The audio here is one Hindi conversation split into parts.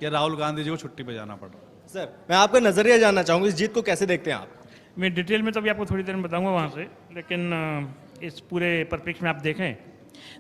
या राहुल गांधी जी को छुट्टी पे जाना पड़ रहा है। सर, मैं आपका नजरिया जानना चाहूंगा, इस जीत को कैसे देखते हैं आप? मैं डिटेल में तो अभी आपको थोड़ी देर में बताऊंगा वहाँ से, लेकिन इस पूरे परिप्रेक्ष्य में आप देखें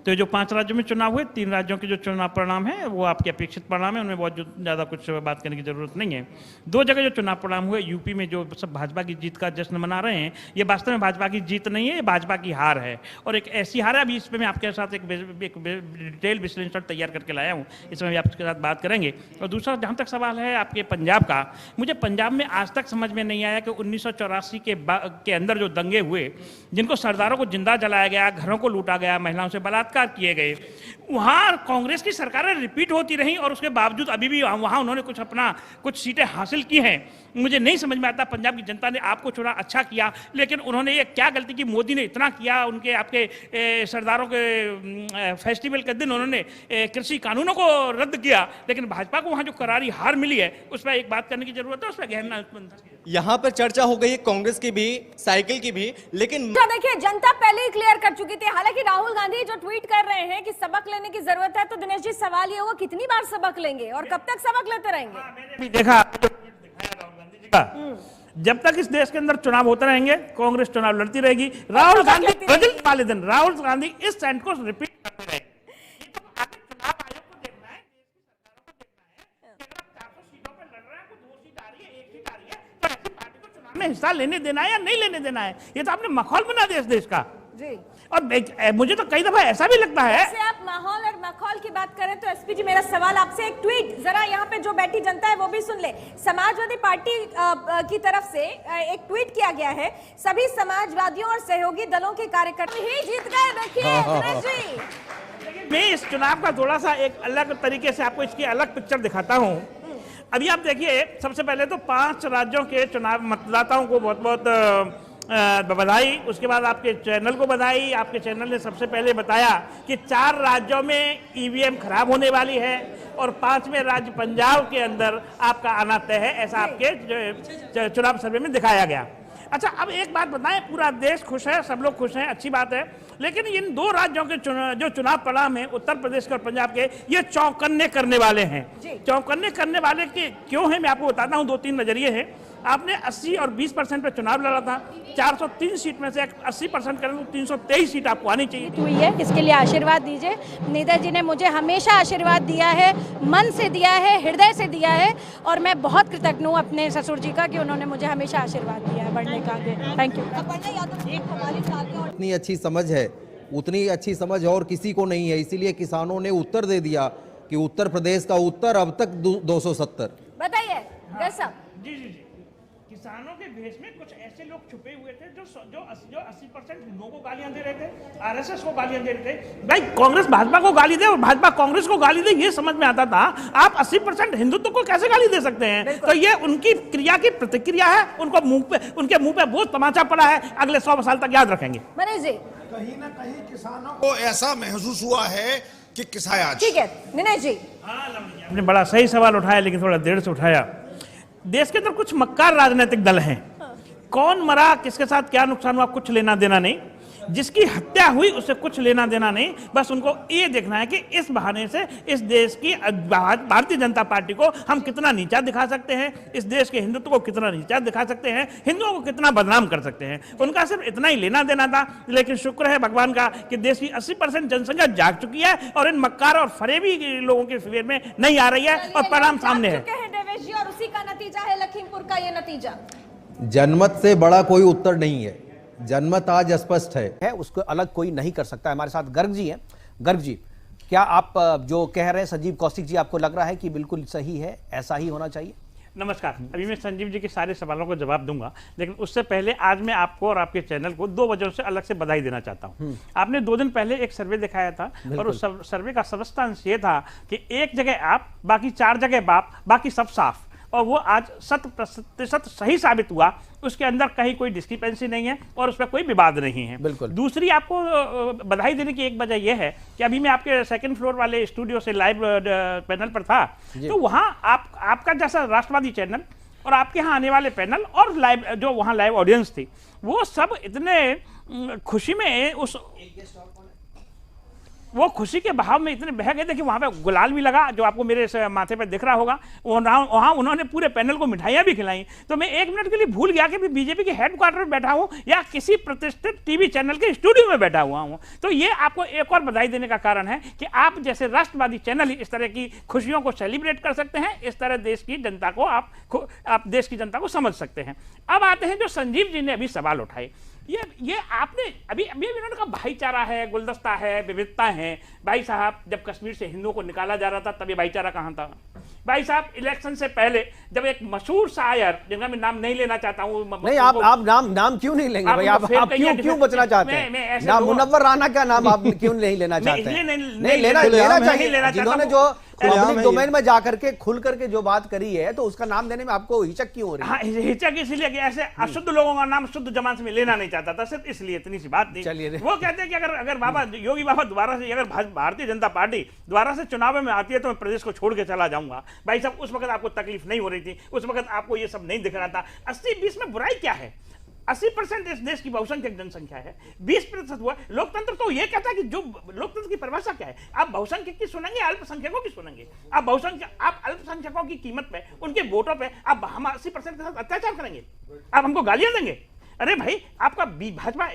तो ये जो 5 राज्यों में चुनाव हुए, 3 राज्यों के जो चुनाव परिणाम है वो आपके अपेक्षित परिणाम है, उनमें बहुत ज़्यादा कुछ बात करने की जरूरत नहीं है। 2 जगह जो चुनाव परिणाम हुए, यूपी में जो सब भाजपा की जीत का जश्न मना रहे हैं, ये वास्तव में भाजपा की जीत नहीं है, ये भाजपा की हार है, और एक ऐसी हार है। अभी इस पर मैं आपके साथ एक डिटेल विश्लेषण तैयार करके लाया हूँ, इसमें भी आपके साथ बात करेंगे। और दूसरा, जहाँ तक सवाल है आपके पंजाब का, मुझे पंजाब में आज तक समझ में नहीं आया कि 1984 के अंदर जो दंगे हुए, जिनको सरदारों को जिंदा जलाया गया, घरों को लूटा गया, महिलाओं से बलात्कार किए गए, वहां कांग्रेस की सरकारें रिपीट होती रहीं और उसके बावजूद अभी भी वहां उन्होंने कुछ सीटें हासिल की हैं। मुझे नहीं समझ में आता, पंजाब की जनता ने आपको चुना, अच्छा किया, लेकिन उन्होंने ये क्या गलती की? मोदी ने इतना किया, उनके आपके सरदारों के फेस्टिवल के दिन उन्होंने कृषि कानूनों को रद्द किया, लेकिन भाजपा को वहां जो करारी हार मिली है उस पर एक बात करने की जरूरत है, उस पर गहन यहाँ पर चर्चा हो गई है कांग्रेस की भी, साइकिल की भी, लेकिन देखिए जनता पहले ही क्लियर कर चुकी थी। हालांकि राहुल गांधी जो ट्वीट कर रहे हैं कि सबक लेने की जरूरत है, तो दिनेश जी सवाल ये होगा कितनी बार सबक लेंगे और कब तक सबक लेते रहेंगे? मैंने देखा राहुल गांधी जी का, जब तक इस देश के अंदर चुनाव होते रहेंगे, कांग्रेस चुनाव लड़ती रहेगी, राहुल गांधी रिजल्ट वाले दिन राहुल गांधी इस सेंट को रिपीट करते रहेंगे। में हिस्सा लेने देना है या नहीं लेने देना है, ये तो आपने माहौल बना दिया इस देश का जी। और मुझे तो कई दफा ऐसा भी लगता है। जैसे आप माहौल और माहौल की बात करें तो एसपी जी, मेरा सवाल आपसे, एक ट्वीट जरा यहाँ पे जो बैठी जनता है वो भी सुन ले। समाजवादी पार्टी की तरफ से एक ट्वीट किया गया है, सभी समाजवादियों और सहयोगी दलों के कार्यकर्ता ही जीत गए। देखिए मैं इस चुनाव का थोड़ा सा एक अलग तरीके से आपको इसकी अलग पिक्चर दिखाता हूँ। अभी आप देखिए, सबसे पहले तो 5 राज्यों के चुनाव मतदाताओं को बहुत बहुत बधाई, उसके बाद आपके चैनल को बधाई। आपके चैनल ने सबसे पहले बताया कि 4 राज्यों में ईवीएम खराब होने वाली है और 5वें राज्य पंजाब के अंदर आपका आना तय है, ऐसा आपके चुनाव सर्वे में दिखाया गया। अच्छा, अब एक बात बताएं, पूरा देश खुश है, सब लोग खुश हैं, अच्छी बात है, लेकिन इन 2 राज्यों के जो चुनाव परिणाम है, उत्तर प्रदेश के और पंजाब के, ये चौंकन्ने करने वाले हैं। चौंकन्ने करने वाले के क्यों हैं, मैं आपको बताता हूं। 2-3 नजरिए हैं। आपने 80 और 20% पे चुनाव लड़ा था, 403 सीट में से 80% करें तो 323 सीट आपको आनी चाहिए हुई है। इसके लिए आशीर्वाद दीजिए। नीता जी ने मुझे हमेशा आशीर्वाद दिया है, मन से दिया है, हृदय से दिया है, और मैं बहुत कृतज्ञ हूँ अपने ससुर जी का कि उन्होंने मुझे हमेशा आशीर्वाद दिया है बढ़ने का आगे। Thank you. इतनी अच्छी समझ है, उतनी अच्छी समझ और किसी को नहीं है, इसीलिए किसानों ने उत्तर दे दिया कि उत्तर प्रदेश का उत्तर अब तक 270। बताइए कैसा? जी, किसानों के भेष में कुछ ऐसे लोग छुपे हुए थे जो 80% हिंदुओं को गालियां दे रहे थे, आरएसएस को गालियां दे रहे थे। भाई, कांग्रेस भाजपा को गाली दे और भाजपा कांग्रेस को गाली दे, ये समझ में आता था। आप 80% हिंदुत्व को कैसे गाली दे सकते हैं? तो ये उनकी क्रिया की प्रतिक्रिया है, उनके मुंह पे बहुत तमाचा पड़ा है, अगले 100 साल तक याद रखेंगे। मनीष जी, कहीं ना कहीं किसानों को ऐसा महसूस हुआ है कि किसान, ठीक है दिनेश जी, आपने बड़ा सही सवाल उठाया, लेकिन थोड़ा देर से उठाया। देश के अंदर कुछ मक्कार राजनीतिक दल हैं, कौन मरा, किसके साथ क्या नुकसान हुआ, कुछ लेना देना नहीं। जिसकी हत्या हुई उससे कुछ लेना देना नहीं, बस उनको ये देखना है कि इस बहाने से इस देश की भारतीय जनता पार्टी को हम कितना नीचा दिखा सकते हैं, इस देश के हिंदुत्व को कितना नीचा दिखा सकते हैं, हिंदुओं को कितना बदनाम कर सकते हैं। उनका सिर्फ इतना ही लेना देना था, लेकिन शुक्र है भगवान का कि देश की 80% जनसंख्या जाग चुकी है और इन मक्कार और फरेबी लोगों के फेवर में नहीं आ रही है और परिणाम सामने है। और उसी का नतीजा है लखीमपुर का ये नतीजा। जनमत से बड़ा कोई उत्तर नहीं है, जनमत आज स्पष्ट है, उसको अलग कोई नहीं कर सकता। हमारे साथ गर्ग जी हैं। गर्ग जी, क्या आप जो कह रहे हैं संजीव कौशिक जी, आपको लग रहा है कि बिल्कुल सही है, ऐसा ही होना चाहिए? नमस्कार। अभी मैं संजीव जी के सारे सवालों को जवाब दूंगा, लेकिन उससे पहले आज मैं आपको और आपके चैनल को 2 वजहों से अलग से बधाई देना चाहता हूं। आपने 2 दिन पहले एक सर्वे दिखाया था और उस सर्वे का सबस्टांस ये था कि एक जगह आप, बाकी 4 जगह बाप, बाकी सब साफ, और वो आज 100% सही साबित हुआ। उसके अंदर कहीं कोई डिस्क्रिपेंसी नहीं है और उस पर कोई विवाद नहीं है। बिल्कुल। दूसरी आपको बधाई देने की एक वजह यह है कि अभी मैं आपके 2nd फ्लोर वाले स्टूडियो से लाइव पैनल पर था, तो वहां आपका जैसा राष्ट्रवादी चैनल और आपके यहाँ आने वाले पैनल और लाइव जो वहां लाइव ऑडियंस थी, वो सब इतने खुशी में उस वो खुशी के बहाव में इतने बह गए थे कि वहां पे गुलाल भी लगा, जो आपको मेरे माथे पे दिख रहा होगा। वहां उन्होंने पूरे पैनल को मिठाइयां भी खिलाई। तो मैं एक मिनट के लिए भूल गया कि बीजेपी के हेडक्वार्टर में बैठा हूं या किसी प्रतिष्ठित टीवी चैनल के स्टूडियो में बैठा हुआ हूं। तो ये आपको एक और बधाई देने का कारण है कि आप जैसे राष्ट्रवादी चैनल ही इस तरह की खुशियों को सेलिब्रेट कर सकते हैं, इस तरह देश की जनता को आप देश की जनता को समझ सकते हैं। अब आते हैं जो संजीव जी ने अभी सवाल उठाए, ये आपने अभी इन्होंने कहा भाईचारा है, गुलदस्ता है, विविधता है। भाई साहब, जब कश्मीर से हिंदुओं को निकाला जा रहा था तब ये भाईचारा कहां था? भाई साहब, इलेक्शन से पहले जब एक मशहूर शायर, जिनका मैं नाम नहीं लेना चाहता हूं, नहीं आप नाम क्यों नहीं लेंगे भाई? आप क्यों बचना चाहते हैं? नाम मुनव्वर राना का नाम आप क्यों नहीं लेना चाहते हैं? नहीं लेना चाहिए। जिन्होंने जो पब्लिक डोमेन में जाकर के खुल करके जो बात करी है, तो उसका नाम देने में आपको हिचक क्यों हो रही है? हाँ, हिचक इसलिए कि ऐसे अशुद्ध लोगों का नाम शुद्ध जमात में लेना नहीं चाहता था, सिर्फ इसलिए, इतनी सी बात थी। वो कहते हैं कि अगर बाबा योगी बाबा दोबारा से, अगर भारतीय जनता पार्टी दोबारा से चुनाव में आती है तो मैं प्रदेश को छोड़ के चला जाऊंगा। भाई साहब, उस वक्त आपको तकलीफ नहीं हो रही थी, उस वक्त आपको ये सब नहीं दिख रहा था। 80-20 में बुराई क्या है? 80% इस देश की बहुसंख्यक जनसंख्या है, 20% हुआ लोकतंत्र। तो ये कहता है कि जो लोकतंत्र की परिभाषा क्या है? आप बहुसंख्यक की सुनेंगे, अल्पसंख्यकों की सुनेंगे। आप अल्पसंख्यकों की कीमत पे, उनके वोटों पे आप हम 80% के साथ अत्याचार करेंगे, आप हमको गालियां देंगे। अरे भाई, आपका भाजपा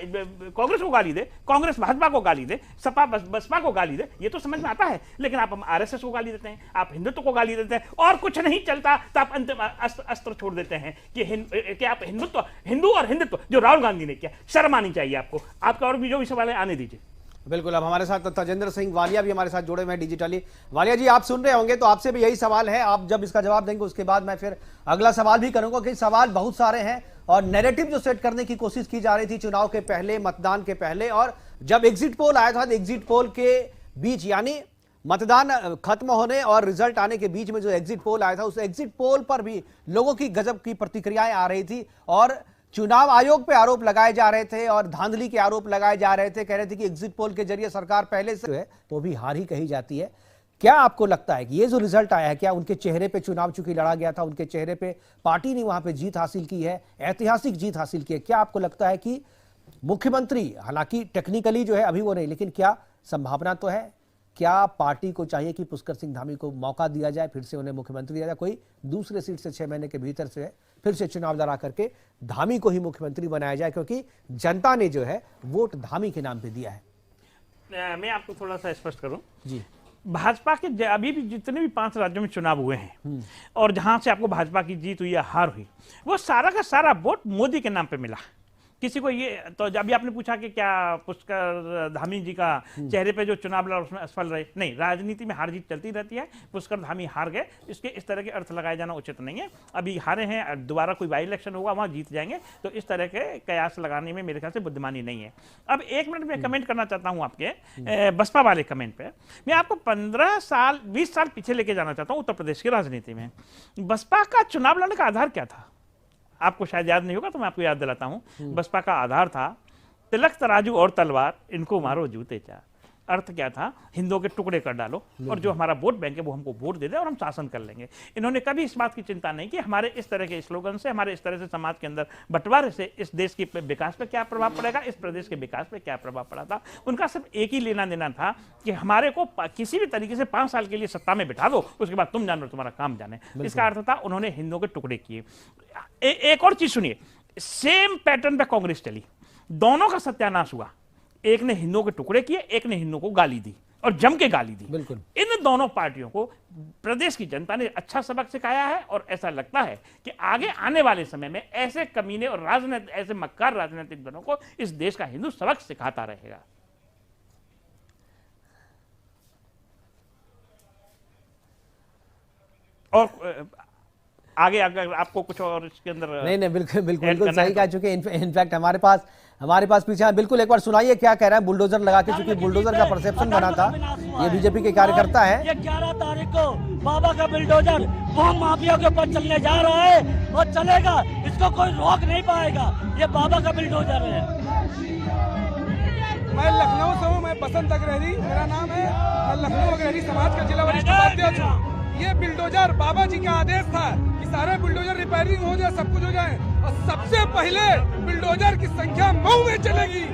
कांग्रेस को गाली दे, कांग्रेस भाजपा को गाली दे, सपा बसपा को गाली दे, ये तो समझ में आता है। लेकिन आप आरएसएस को गाली देते हैं, आप हिंदुत्व को गाली देते हैं, और कुछ नहीं चलता तो आप अंतिम अस्त्र छोड़ देते हैं कि आप हिंदू और हिंदुत्व, जो राहुल गांधी ने किया। शर्म आनी चाहिए आपको। आपका और भी जो भी सवाल है आने दीजिए। बिल्कुल। अब हमारे साथ तजेंद्र सिंह वालिया भी हमारे साथ जुड़े हुए हैं डिजिटली। वालिया जी, आप सुन रहे होंगे, तो आपसे भी यही सवाल है। आप जब इसका जवाब देंगे उसके बाद मैं फिर अगला सवाल भी करूंगा, कि सवाल बहुत सारे हैं और नैरेटिव जो सेट करने की कोशिश की जा रही थी चुनाव के पहले, मतदान के पहले, और जब एग्जिट पोल आया था, एग्जिट पोल के बीच, यानी मतदान खत्म होने और रिजल्ट आने के बीच में जो एग्जिट पोल आया था, उस एग्जिट पोल पर भी लोगों की गजब की प्रतिक्रियाएं आ रही थी और चुनाव आयोग पे आरोप लगाए जा रहे थे और धांधली के आरोप लगाए जा रहे थे। कह रहे थे कि एग्जिट पोल के जरिए सरकार पहले से है तो भी हार ही कही जाती है। क्या आपको लगता है कि ये जो रिजल्ट आया है, क्या उनके चेहरे पे चुनाव चूंकि लड़ा गया था, उनके चेहरे पे पार्टी ने वहां पे जीत हासिल की है, ऐतिहासिक जीत हासिल की है? क्या आपको लगता है कि मुख्यमंत्री, हालांकि टेक्निकली जो है अभी वो नहीं, लेकिन क्या संभावना तो है? क्या पार्टी को चाहिए कि पुष्कर सिंह धामी को मौका दिया जाए, फिर से उन्हें मुख्यमंत्री दिया जाए, कोई दूसरे सीट से 6 महीने के भीतर से फिर से चुनाव लड़ा करके धामी को ही मुख्यमंत्री बनाया जाए, क्योंकि जनता ने जो है वोट धामी के नाम पे दिया है? मैं आपको थोड़ा सा स्पष्ट करूं जी। भाजपा के अभी भी जितने भी 5 राज्यों में चुनाव हुए हैं और जहां से आपको भाजपा की जीत हुई या हार हुई, वो सारा का सारा वोट मोदी के नाम पे मिला। किसी को ये तो अभी आपने पूछा कि क्या पुष्कर धामी जी का चेहरे पे जो चुनाव लड़ा उसमें असफल रहे? नहीं, राजनीति में हार जीत चलती रहती है। पुष्कर धामी हार गए, इसके इस तरह के अर्थ लगाए जाना उचित नहीं है। अभी हारे हैं, दोबारा कोई बाई इलेक्शन होगा वहां जीत जाएंगे, तो इस तरह के कयास लगाने में मेरे ख्याल से बुद्धिमानी नहीं है। अब 1 मिनट में कमेंट करना चाहता हूं आपके बसपा वाले कमेंट पे। मैं आपको 15 साल 20 साल पीछे लेके जाना चाहता हूं उत्तर प्रदेश की राजनीति में। बसपा का चुनाव लड़ने का आधार क्या था? आपको शायद याद नहीं होगा तो मैं आपको याद दिलाता हूं। बसपा का आधार था तिलक तराजू और तलवार, इनको मारो जूते चार। अर्थ क्या था? हिंदुओं के टुकड़े कर डालो और जो हमारा वोट बैंक है वो हमको वोट दे दे और हम शासन कर लेंगे। इन्होंने कभी इस बात की चिंता नहीं कि हमारे इस तरह के स्लोगन से, हमारे इस तरह से समाज के अंदर बंटवारे से इस देश के विकास पे क्या प्रभाव पड़ेगा, इस प्रदेश के विकास पे क्या प्रभाव पड़ा था। उनका सिर्फ एक ही लेना देना था कि हमारे को किसी भी तरीके से 5 साल के लिए सत्ता में बिठा दो, उसके बाद तुम जानो तुम्हारा काम जाने। इसका अर्थ था उन्होंने हिंदुओं के टुकड़े किए। एक और चीज सुनिए, सेम पैटर्न पे कांग्रेस चली, दोनों का सत्यानाश हुआ। एक ने हिंदुओं के टुकड़े किए, एक ने हिंदुओं को गाली दी और जम के गाली दी। बिल्कुल। इन दोनों पार्टियों को प्रदेश की जनता ने अच्छा सबक सिखाया है और ऐसा लगता है कि आगे आने वाले समय में ऐसे कमीने और ऐसे मक्कार राजनीतिक दलों को इस देश का हिंदू सबक सिखाता रहेगा। और आगे अगर आपको कुछ और इसके अंदर नहीं बिल्कुल बिल्कुल बिल्कुल सही कहा। चूंकि इनफैक्ट हमारे पास पीछे हैं, बिल्कुल एक बार सुनाइए क्या कह रहा है। बुलडोजर लगा के, चूंकि बुलडोजर का परसेप्शन बना था, ये बीजेपी के कार्यकर्ता है। ये 11 तारीख को बाबा का बुलडोजर भूमि माफिया के ऊपर चलने जा रहा है और चलेगा, इसको कोई रोक नहीं पाएगा। ये बाबा का बुलडोजर है। मैं लखनऊ से हूँ, मैं बसंत अग्रहरी मेरा नाम है। मैं लखनऊ अग्रहरी समाज का जिला वरिष्ठ उपाध्यक्ष हूँ। ये बुलडोजर बाबा जी का आदेश था कि सारे बुलडोजर रिपेयरिंग हो जाए, सब कुछ हो जाए, और सबसे पहले बुलडोजर की संख्या मऊ में चलेगी।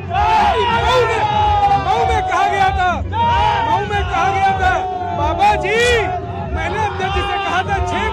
मऊ मऊ में कहा गया था बाबा जी, मैंने अध्यक्ष से कहा था 6